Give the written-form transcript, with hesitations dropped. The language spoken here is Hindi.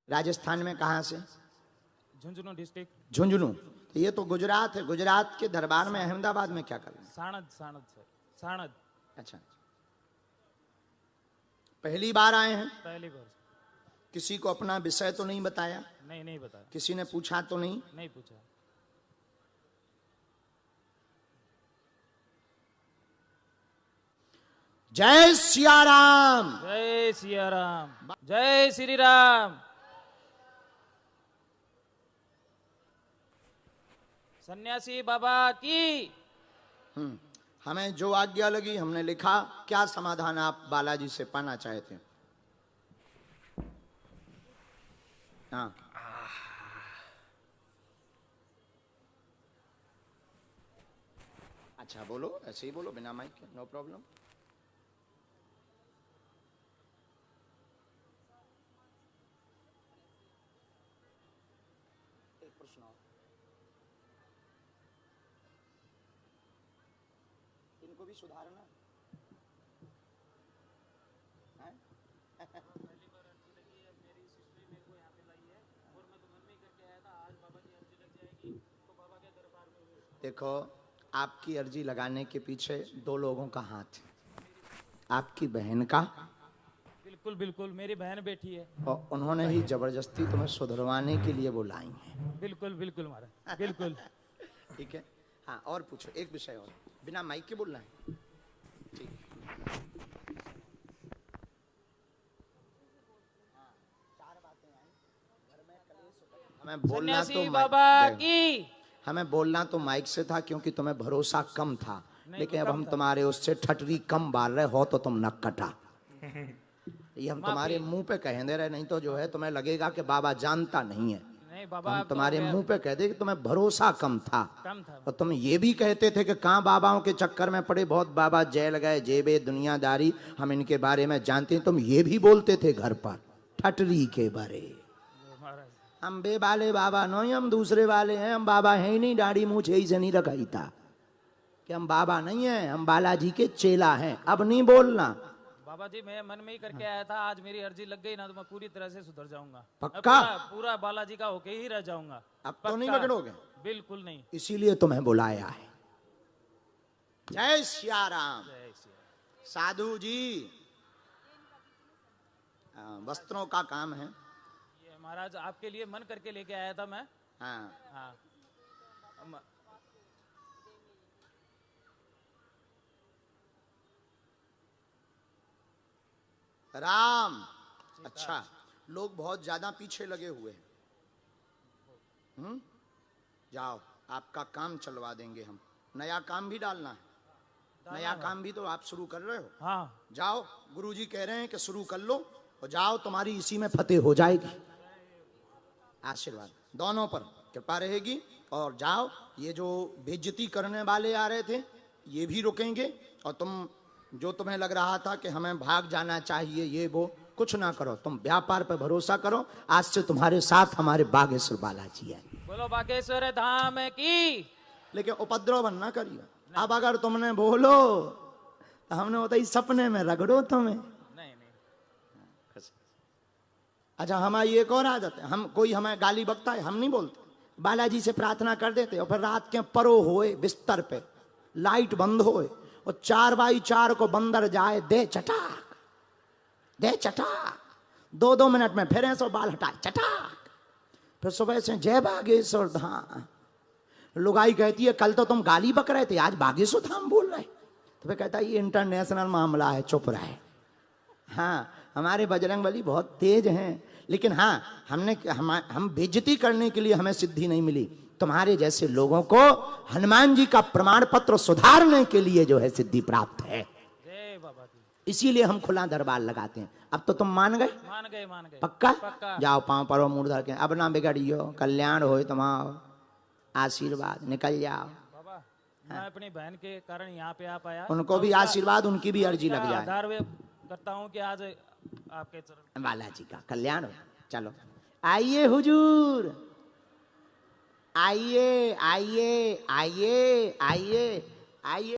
राजस्थान में कहाँ से? झुंझुनू डिस्ट्रिक्ट। झुंझुनू। तो ये तो गुजरात है। गुजरात के दरबार में अहमदाबाद में क्या कर रहे हैं? साणद साणद सर, साणद। अच्छा, पहली बार आए हैं? पहली बार। किसी को अपना विषय तो नहीं बताया? नहीं, नहीं बताया। किसी ने पूछा तो नहीं? नहीं पूछा। जय सिया राम। जय सिया राम। जय श्री राम। सन्यासी बाबा की। हमें जो आज्ञा लगी हमने लिखा। क्या समाधान आप बालाजी से पाना चाहते हैं? हाँ, अच्छा बोलो, ऐसे ही बोलो बिना माइक के, नो प्रॉब्लम। एक प्रश्न और, इनको भी सुधारना है? देखो, आपकी अर्जी लगाने के पीछे दो लोगों का हाथ है। आपकी बहन का, बिल्कुल बिल्कुल, मेरी बहन बैठी है और उन्होंने ही जबरदस्ती तुम्हें सुधरवाने के लिए बुलाई है। बिल्कुल बिल्कुल महाराज, बिल्कुल। ठीक है, हाँ और पूछो, एक विषय और, बिना माइक के बोलना है। ठीक, चार बातें आई, घर में कलेश। हमें बोलना तो बाबा की। हमें बोलना तो माइक से था क्योंकि तुम्हें भरोसा कम था, लेकिन अब हम तुम्हारे उससे ठटरी कम बाल रहे हो तो तुम नक कटा। ये हम तुम्हारे मुंह पे कह दे रहे, नहीं तो जो है तुम्हें लगेगा कि बाबा जानता नहीं है। नहीं बाबा, हम तुम्हारे मुंह पे कह दे कि तुम्हें भरोसा कम था। कम था। और तुम ये भी कहते थे कि कहाँ बाबाओं के चक्कर में पड़े, बहुत बाबा जेल गए, जेबे दुनियादारी, हम इनके बारे में जानते हैं। तुम ये भी बोलते थे घर पर ठटरी के बारे। हम बे वाले बाबा नहीं, हम दूसरे वाले हैं। हम बाबा हैं ही नहीं, दाढ़ी मूछ ही से नहीं रखाई था कि हम बाबा नहीं हैं, हम बालाजी के चेला हैं। अब नहीं बोलना बाबा जी, मैं मन में ही करके आया था, आज मेरी अर्जी लग गई ना तो मैं पूरी तरह से सुधर जाऊंगा। पक्का? पूरा बालाजी का होके ही रह जाऊंगा। अब तो नहीं बिगड़ोगे? बिल्कुल नहीं। इसीलिए तुम्हें बुलाया है। जय सिया राम। साधु जी, वस्त्रों का काम है। ये महाराज आपके लिए मन करके लेके आया था मैं। हाँ, हाँ। राम। अच्छा, लोग बहुत ज्यादा पीछे लगे हुए हैं। जाओ, आपका काम चलवा देंगे हम। नया काम भी डालना है। नया काम भी तो आप शुरू कर रहे हो। हाँ। जाओ, गुरुजी कह रहे हैं कि शुरू कर लो और जाओ, तुम्हारी इसी में फतेह हो जाएगी। आशीर्वाद दोनों पर कृपा रहेगी। और जाओ, ये जो बेइज्जती करने वाले आ रहे थे ये भी रुकेंगे। और तुम जो तुम्हें लग रहा था कि हमें भाग जाना चाहिए, ये वो कुछ ना करो, तुम व्यापार पर भरोसा करो। आज से तुम्हारे साथ हमारे बागेश्वर बालाजी है। बोलो बागेश्वर धाम की। लेकिन उपद्रव बनना करिए। अब अगर तुमने बोलो तो हमने होता ही सपने में रगड़ो तुम्हें। नहीं नहीं। अच्छा, हमारी एक और आदत है, हम कोई हमें गाली बकता है हम नहीं बोलते, बालाजी से प्रार्थना कर देते। और फिर रात के परो होए बिस्तर पे, लाइट बंद होए और 4x4 को बंदर जाए, दे चटाक दे चटाक, 2-2 मिनट में फिर ऐसो बाल हटाए चटाक। फिर सुबह से जय बागेश्वर धाम। लुगाई कहती है कल तो तुम गाली बक रहे थे, आज बागेश्वर धाम बोल रहे। तो फिर कहता है ये इंटरनेशनल मामला है, चुप रहे। हाँ, हमारे बजरंगबली बहुत तेज हैं, लेकिन हाँ हम बेइज्जती करने के लिए हमें सिद्धि नहीं मिली। तुम्हारे जैसे लोगों को हनुमान जी का प्रमाण पत्र सुधारने के लिए जो है सिद्धि प्राप्त है। जय बाबा जी। इसीलिए हम खुला दरबार लगाते हैं। अब तो तुम मान गए? मान गए, मान गए। पक्का? पक्का। जाओ, पांव परो मुंह धर के, अब ना बिगड़ियो, कल्याण हो तुम्हारा, आशीर्वाद, निकल जाओ। बाबा, मैं अपनी बहन के कारण यहाँ पे आ पाया। उनको भी आशीर्वाद, उनकी भी अर्जी लग जाए। आधार वे करता हूँ कि आज आपके चरण बालाजी का कल्याण हो। चलो आइए हुजूर, आइए आइए आइए आइए आइए।